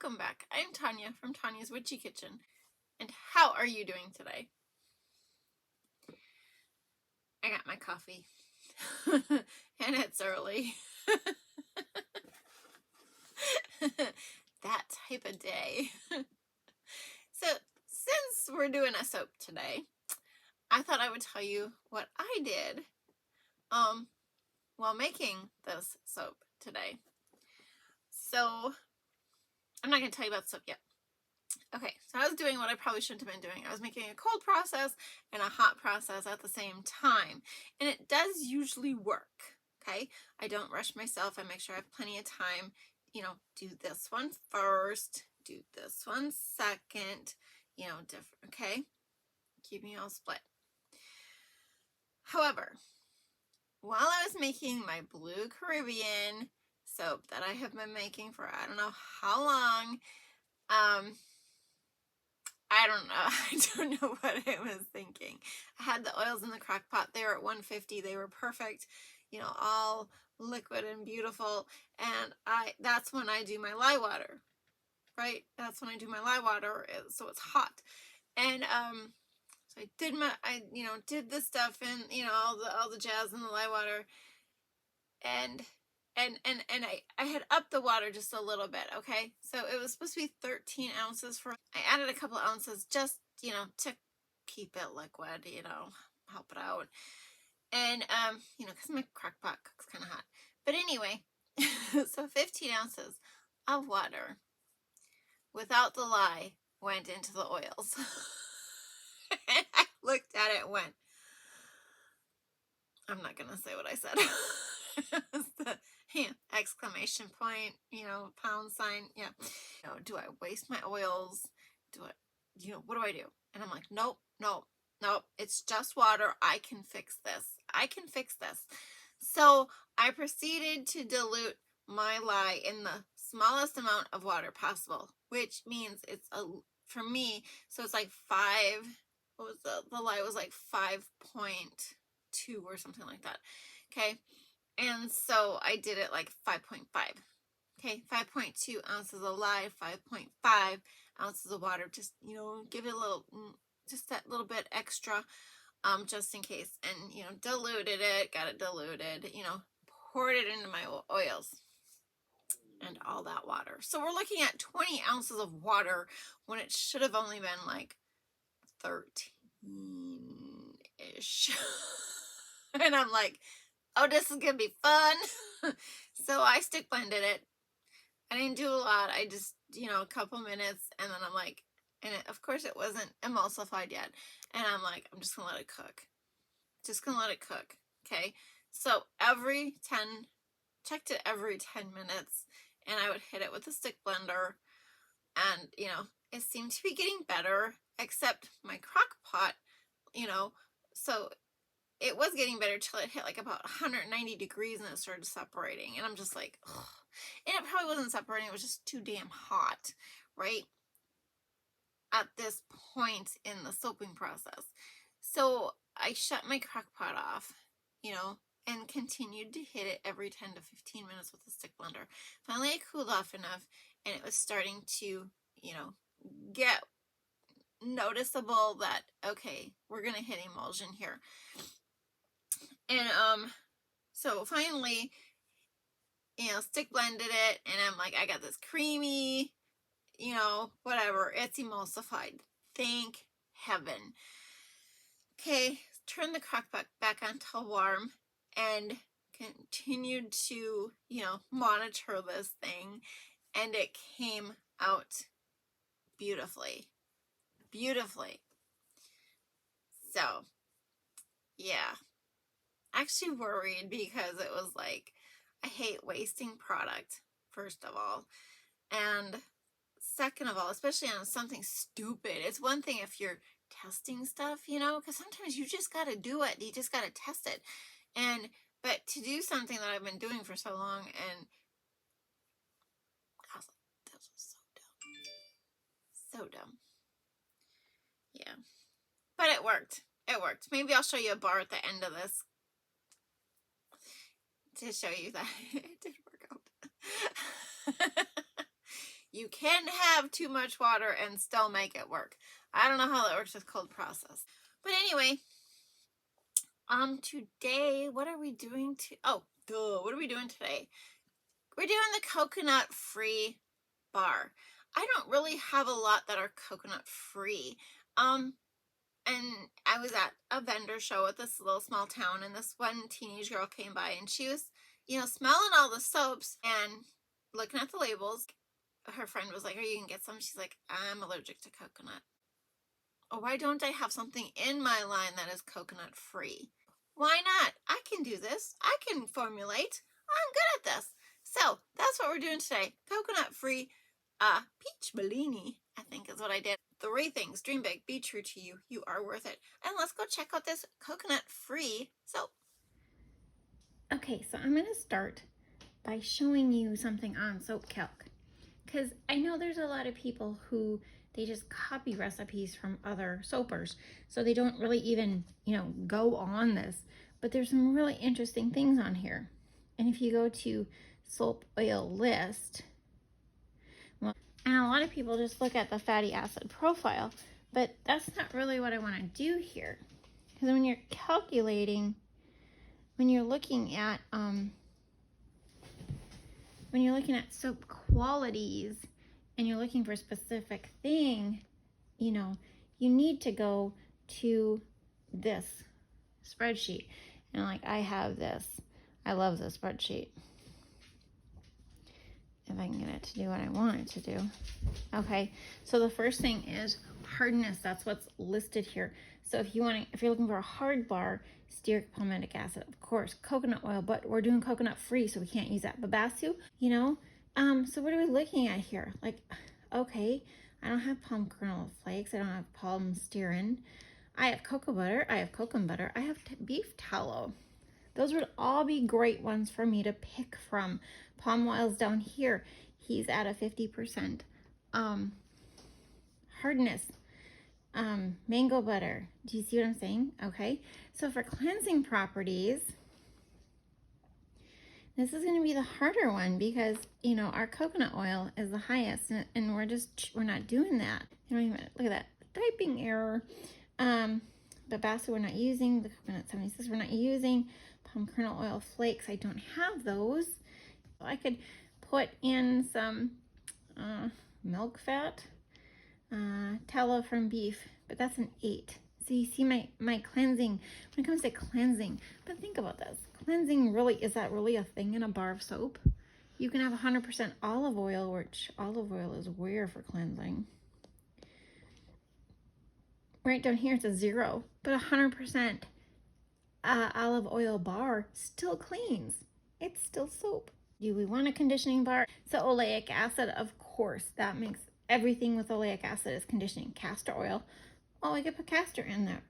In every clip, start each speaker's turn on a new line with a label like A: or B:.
A: welcome back. I'm Tonya from Tonya's Witchy Kitchen. And how are you doing today? I got my coffee. And it's early. That type of day. So, since we're doing a soap today, I thought I would tell you what I did while making this soap today. So, I'm not going to tell you about the soap yet. Okay, so I was doing what I probably shouldn't have been doing. I was making a cold process and a hot process at the same time. And it does usually work, okay? I don't rush myself. I make sure I have plenty of time. You know, do this one first, do this one second, you know, different, okay? Keep me all split. However, while I was making my Blue Caribbean soap that I have been making for I don't know how long, I don't know what I was thinking. I had the oils in the crock pot. They were at 150. They were perfect, you know, all liquid and beautiful. And that's when I do my lye water, right? That's when I do my lye water, so it's hot. And so I did this stuff and, you know, all the jazz in the lye water. And I had upped the water just a little bit, okay? So it was supposed to be 13 ounces I added a couple ounces just, you know, to keep it liquid, you know, help it out. And, you know, because my crock pot cooks kind of hot. But anyway, so 15 ounces of water without the lye went into the oils. And I looked at it and went, I'm not going to say what I said. Exclamation point, you know, pound sign, yeah. You know, do I waste my oils? What do I do? And I'm like, nope, it's just water. I can fix this. So I proceeded to dilute my lye in the smallest amount of water possible, which means for me, so it's like the lye was like 5.2 or something like that. Okay. And so I did it like 5.5. Okay, 5.2 ounces of lye, 5.5 ounces of water. Just, you know, give it just that little bit extra, just in case. And, you know, diluted it, got it diluted, you know, poured it into my oils and all that water. So we're looking at 20 ounces of water when it should have only been like 13-ish. And I'm like, oh, this is going to be fun. So I stick blended it. I didn't do a lot. I just, you know, a couple minutes. And then I'm like, of course it wasn't emulsified yet. And I'm like, I'm just going to let it cook. Okay. So checked it every 10 minutes. And I would hit it with a stick blender. And, you know, it seemed to be getting better. Except my crock pot, you know, so it was getting better till it hit like about 190 degrees and it started separating. And I'm just like, ugh. And it probably wasn't separating. It was just too damn hot, right? At this point in the soaping process. So I shut my crock pot off, you know, and continued to hit it every 10 to 15 minutes with the stick blender. Finally, it cooled off enough and it was starting to, you know, get noticeable that, okay, we're going to hit emulsion here. And so finally, you know, stick blended it, and I'm like, I got this creamy, you know, whatever, it's emulsified. Thank heaven. Okay, turn the crock pot back on till warm and continued to, you know, monitor this thing, and it came out beautifully. So, yeah. Actually worried because it was like, I hate wasting product, first of all. And second of all, especially on something stupid. It's one thing if you're testing stuff, you know, because sometimes you just got to do it. You just got to test it. But to do something that I've been doing for so long, and I was like, this was so dumb. Yeah. But it worked. Maybe I'll show you a bar at the end of this to show you that it did work out. You can have too much water and still make it work. I don't know how that works with cold process. But anyway, today, what are we doing what are we doing today? We're doing the coconut free bar. I don't really have a lot that are coconut free. And I was at a vendor show at this little small town, and this one teenage girl came by, and she was, smelling all the soaps and looking at the labels. Her friend was like, "Are you gonna get some?" She's like, "I'm allergic to coconut." Oh, why don't I have something in my line that is coconut free? Why not? I can do this. I can formulate. I'm good at this. So that's what we're doing today. Coconut free peach Bellini, I think is what I did. 3 things. Dream big, be true to you. You are worth it. And let's go check out this coconut free soap. Okay, so I'm going to start by showing you something on soap calc, because I know there's a lot of people who they just copy recipes from other soapers, so they don't really even go on this, but there's some really interesting things on here. And if you go to soap oil list, well, and a lot of people just look at the fatty acid profile, but that's not really what I want to do here, because when you're calculating, when you're looking at soap qualities and you're looking for a specific thing, you need to go to this spreadsheet. And like, I have this. I love this spreadsheet. If I can get it to do what I want it to do. Okay, so the first thing is hardness. That's what's listed here. So if you're looking for a hard bar, stearic palmitic acid, of course, coconut oil, but we're doing coconut free, so we can't use that. Babassu, so what are we looking at here? Like, okay, I don't have palm kernel flakes. I don't have palm stearin. I have cocoa butter. I have cocoa butter. I have beef tallow. Those would all be great ones for me to pick from. Palm oil's down here. He's at a 50% hardness. Mango butter. Do you see what I'm saying? Okay. So for cleansing properties, this is going to be the harder one because, our coconut oil is the highest, and we're not doing that. Look at that typing error. Babassu we're not using. The coconut 76 we're not using. Palm kernel oil flakes, I don't have those. I could put in some milk fat, tallow from beef, but that's an 8. So you see my cleansing, when it comes to cleansing, but think about this. Cleansing is that really a thing in a bar of soap? You can have 100% olive oil, which olive oil is rare for cleansing. Right down here it's a 0, but 100% olive oil bar still cleans. It's still soap. Do we want a conditioning bar? So oleic acid, of course, that makes everything with oleic acid is conditioning. Castor oil, we could put castor in there.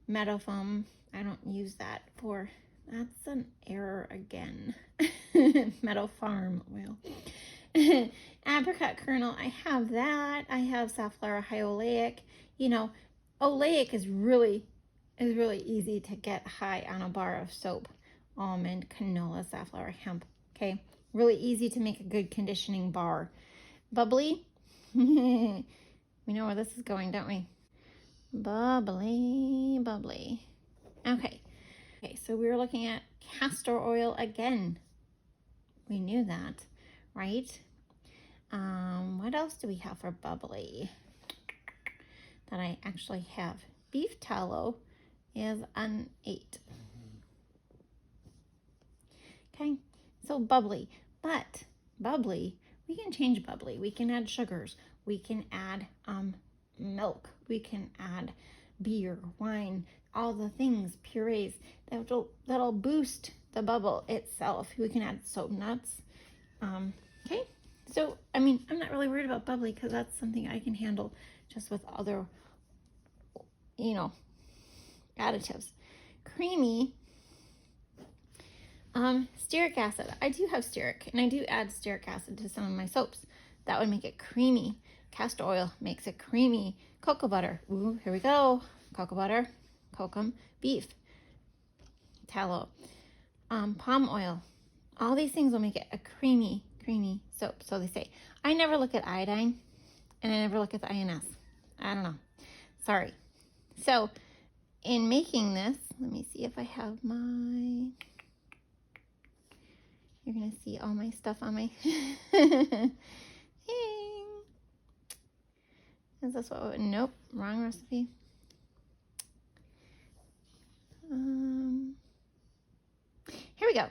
A: Meadow foam, I don't use that for, that's an error again. Meadow farm oil. Apricot kernel, I have that. I have safflower high oleic. Oleic is really easy to get high on a bar of soap. Almond, canola, safflower, hemp. Okay, really easy to make a good conditioning bar. Bubbly, we know where this is going, don't we? Bubbly. Okay, so we were looking at castor oil again. We knew that, right? What else do we have for bubbly that I actually have? Beef tallow is an 8. Okay, so bubbly, but bubbly, we can change bubbly. We can add sugars. We can add milk. We can add beer, wine, all the things, purees. That'll boost the bubble itself. We can add soap nuts. Okay, so I'm not really worried about bubbly because that's something I can handle just with other, additives. Creamy. Stearic acid. I do have stearic, and I do add stearic acid to some of my soaps. That would make it creamy. Castor oil makes it creamy. Cocoa butter. Ooh, here we go. Cocoa butter, kokum, beef, tallow, palm oil. All these things will make it a creamy creamy soap, so they say. I never look at iodine, and I never look at the INS. I don't know. Sorry. So, in making this, let me see if I have my... You're going to see all my stuff on my... Is this what... Nope, wrong recipe. Here we go.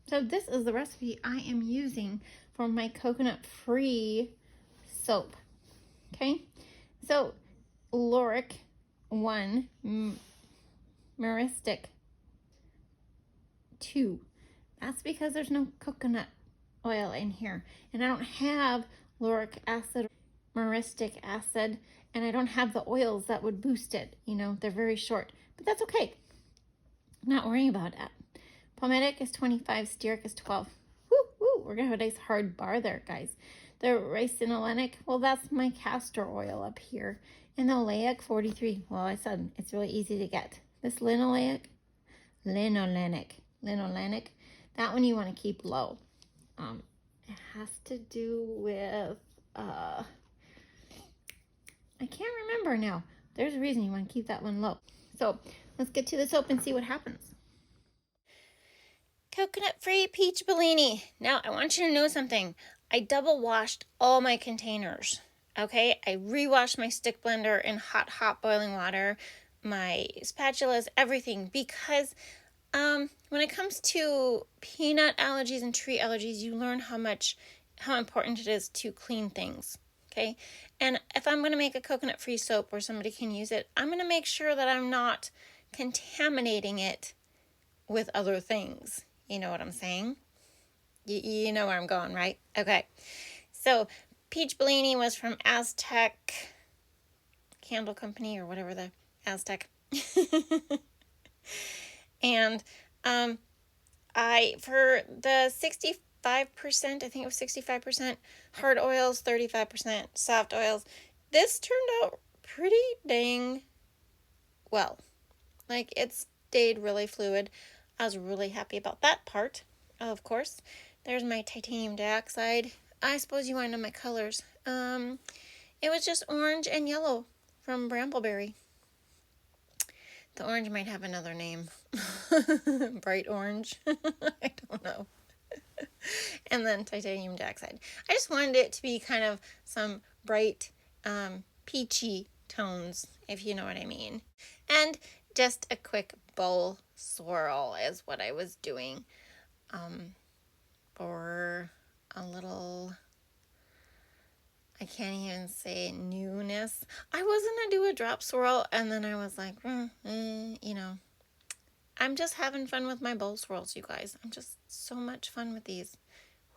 A: So this is the recipe I am using for my coconut-free soap. Okay? So, lauric 1, myristic 2. That's because there's no coconut oil in here. And I don't have lauric acid, myristic acid, and I don't have the oils that would boost it. You know, they're very short. But that's okay. I'm not worrying about that. Palmitic is 25, stearic is 12. Woo, woo, we're going to have a nice hard bar there, guys. The ricinoleic, well, that's my castor oil up here. And the oleic, 43. Well, I said it's really easy to get. This linolenic, that one you want to keep low. It has to do with, I can't remember now. There's a reason you want to keep that one low. So let's get to the soap and see what happens. Coconut-free peach Bellini. Now, I want you to know something. I double washed all my containers. Okay, I re-washed my stick blender in hot boiling water, my spatulas, everything, because when it comes to peanut allergies and tree allergies, you learn how important it is to clean things. Okay, and if I'm going to make a coconut-free soap where somebody can use it, I'm going to make sure that I'm not contaminating it with other things. You know what I'm saying? You know where I'm going, right? Okay. So, Peach Bellini was from Aztec Candle Company or whatever, the Aztec. And for the 65%, I think it was 65% hard oils, 35% soft oils, this turned out pretty dang well. Like, it stayed really fluid. I was really happy about that part, of course. There's my titanium dioxide. I suppose you want to know my colors. It was just orange and yellow from Brambleberry. The orange might have another name. Bright orange. I don't know. And then titanium dioxide. I just wanted it to be kind of some bright, peachy tones, if you know what I mean. And just a quick bowl swirl is what I was doing for a little, I can't even say newness. I was going to do a drop swirl, and then I was like, you know, I'm just having fun with my bowl swirls, you guys. I'm just so much fun with these.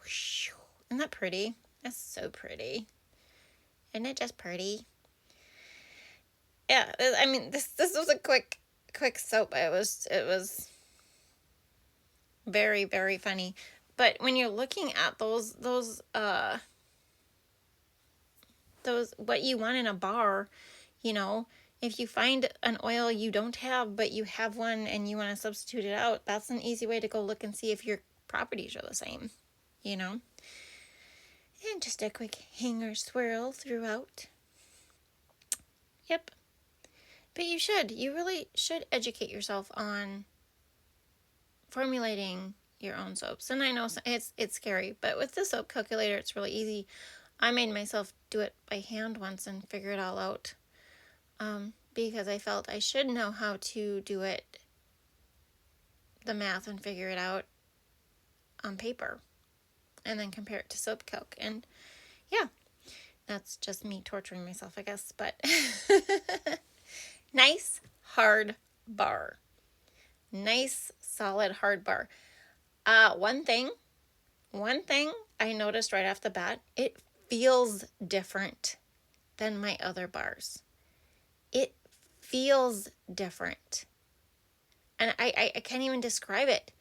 A: Isn't that pretty? That's so pretty. Isn't it just pretty? Yeah, I mean, this was a quick soap. It was very, very funny. But when you're looking at those what you want in a bar, you know, if you find an oil you don't have, but you have one and you want to substitute it out, that's an easy way to go look and see if your properties are the same, you know. And just a quick hanger swirl throughout. Yep. But you really should educate yourself on formulating your own soaps. And I know it's scary, but with the soap calculator, it's really easy. I made myself do it by hand once and figure it all out because I felt I should know how to do it, the math, and figure it out on paper and then compare it to soap calc. And yeah, that's just me torturing myself, I guess. But nice hard bar. Nice solid hard bar. One thing I noticed right off the bat, it feels different than my other bars. It feels different. And I can't even describe it.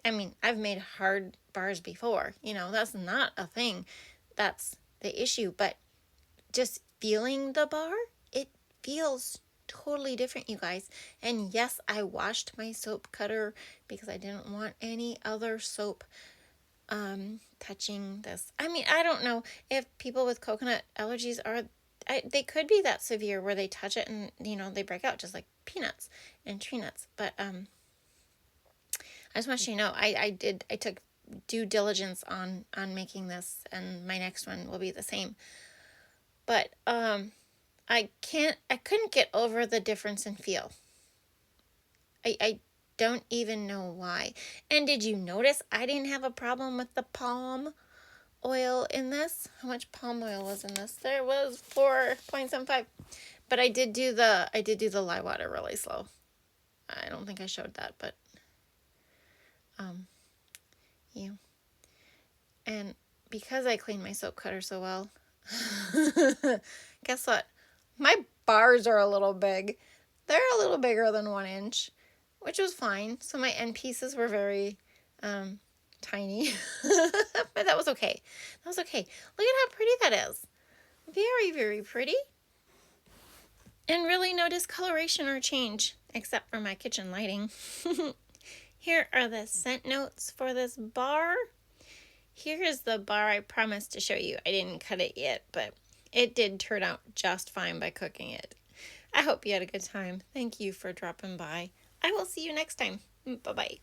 A: I mean, I've made hard bars before. You know, that's not a thing. That's the issue. But just feeling the bar, it feels totally different, you guys. And yes, I washed my soap cutter because I didn't want any other soap touching this. I mean, I don't know if people with coconut allergies are, they could be that severe where they touch it and, they break out just like peanuts and tree nuts. But I just want you to know, I took due diligence on making this, and my next one will be the same. But I couldn't get over the difference in feel. I don't even know why. And did you notice I didn't have a problem with the palm oil in this? How much palm oil was in this? There was 4.75. But I did do the lye water really slow. I don't think I showed that, but yeah. And because I cleaned my soap cutter so well, guess what? My bars are a little big. They're a little bigger than 1 inch, which was fine. So my end pieces were very tiny, but that was okay. That was okay. Look at how pretty that is. Very, very pretty. And really no discoloration or change, except for my kitchen lighting. Here are the scent notes for this bar. Here is the bar I promised to show you. I didn't cut it yet, but it did turn out just fine by cooking it. I hope you had a good time. Thank you for dropping by. I will see you next time. Bye-bye.